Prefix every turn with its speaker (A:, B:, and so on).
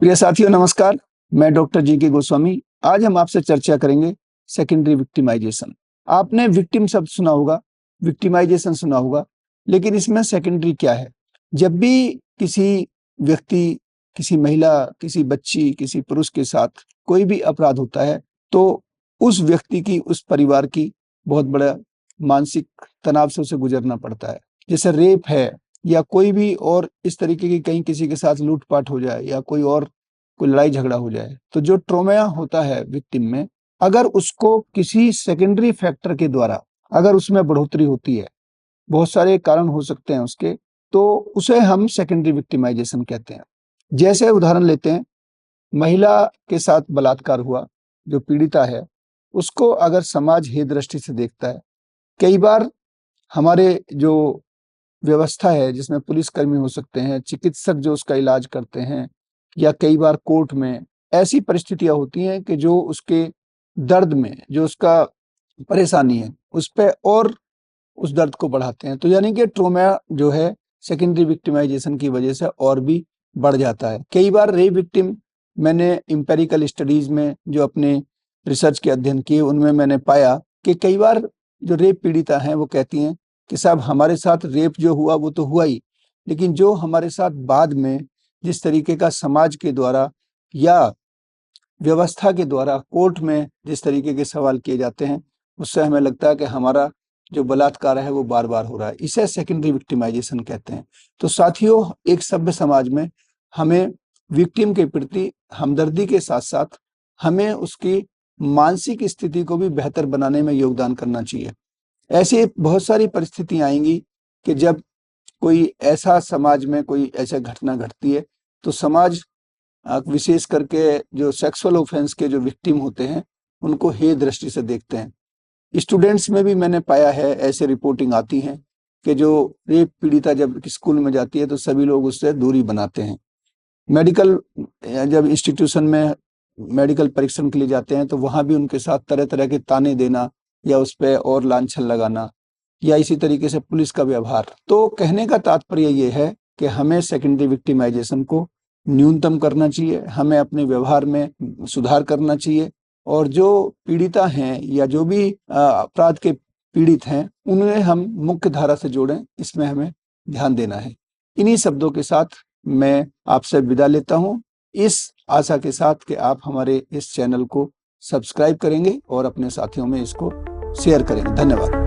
A: प्रिय साथियों नमस्कार। मैं डॉक्टर जी के गोस्वामी। आज हम आपसे चर्चा करेंगे सेकेंडरी विक्टिमाइजेशन। आपने विक्टिम शब्द सुना होगा, विक्टिमाइजेशन सुना होगा, लेकिन इसमें सेकेंडरी क्या है? जब भी किसी व्यक्ति, किसी महिला, किसी बच्ची, किसी पुरुष के साथ कोई भी अपराध होता है तो उस व्यक्ति की, उस परिवार की बहुत बड़ा मानसिक तनाव से उसे गुजरना पड़ता है। जैसे रेप है या कोई भी और इस तरीके की, कहीं किसी के साथ लूटपाट हो जाए या कोई लड़ाई झगड़ा हो जाए, तो जो ट्रॉमा होता है विक्टिम में, अगर उसको किसी सेकेंडरी फैक्टर के द्वारा अगर उसमें बढ़ोतरी होती है, बहुत सारे कारण हो सकते हैं उसके, तो उसे हम सेकेंडरी विक्टिमाइजेशन कहते हैं। जैसे उदाहरण लेते हैं, महिला के साथ बलात्कार हुआ, जो पीड़िता है उसको अगर समाज हे दृष्टि से देखता है, कई बार हमारे जो व्यवस्था है जिसमें पुलिसकर्मी हो सकते हैं, चिकित्सक जो उसका इलाज करते हैं, या कई बार कोर्ट में ऐसी परिस्थितियां होती हैं कि जो उसके दर्द में, जो उसका परेशानी है, उस पे और उस दर्द को बढ़ाते हैं। तो यानी कि ट्रॉमा जो है सेकेंडरी विक्टिमाइजेशन की वजह से और भी बढ़ जाता है। कई बार रेप विक्टिम, मैंने एम्पेरिकल स्टडीज में जो अपने रिसर्च के अध्ययन किए उनमें मैंने पाया कि कई बार जो रेप पीड़िता हैं वो कहती हैं कि साहब हमारे साथ रेप जो हुआ वो तो हुआ ही, लेकिन जो हमारे साथ बाद में जिस तरीके का समाज के द्वारा या व्यवस्था के द्वारा कोर्ट में जिस तरीके के सवाल किए जाते हैं, उससे हमें लगता है कि हमारा जो बलात्कार है वो बार बार हो रहा है। इसे सेकेंडरी विक्टिमाइजेशन कहते हैं। तो साथियों, एक सभ्य समाज में हमें विक्टिम के प्रति हमदर्दी के साथ साथ हमें उसकी मानसिक स्थिति को भी बेहतर बनाने में योगदान करना चाहिए। ऐसी बहुत सारी परिस्थितियां आएंगी कि जब कोई ऐसा समाज में कोई ऐसा घटना घटती है तो समाज विशेष करके जो सेक्सुअल ऑफेंस के जो विक्टिम होते हैं उनको हे दृष्टि से देखते हैं। स्टूडेंट्स में भी मैंने पाया है, ऐसे रिपोर्टिंग आती हैं कि जो रेप पीड़िता जब स्कूल में जाती है तो सभी लोग उससे दूरी बनाते हैं। मेडिकल जब इंस्टीट्यूशन में मेडिकल परीक्षण के लिए जाते हैं तो वहां भी उनके साथ तरह तरह के ताने देना या उस पर और लांछन लगाना, या इसी तरीके से पुलिस का व्यवहार। तो कहने का तात्पर्य ये है कि हमें सेकेंडरी विक्टिमाइजेशन को न्यूनतम करना चाहिए, हमें अपने व्यवहार में सुधार करना चाहिए, और जो पीड़िता हैं या जो भी अपराध के पीड़ित हैं उन्हें हम मुख्य धारा से जोड़ें, इसमें हमें ध्यान देना है। इन्हीं शब्दों के साथ मैं आपसे विदा लेता हूं, इस आशा के साथ कि आप हमारे इस चैनल को सब्सक्राइब करेंगे और अपने साथियों में इसको शेयर करेंगे। धन्यवाद।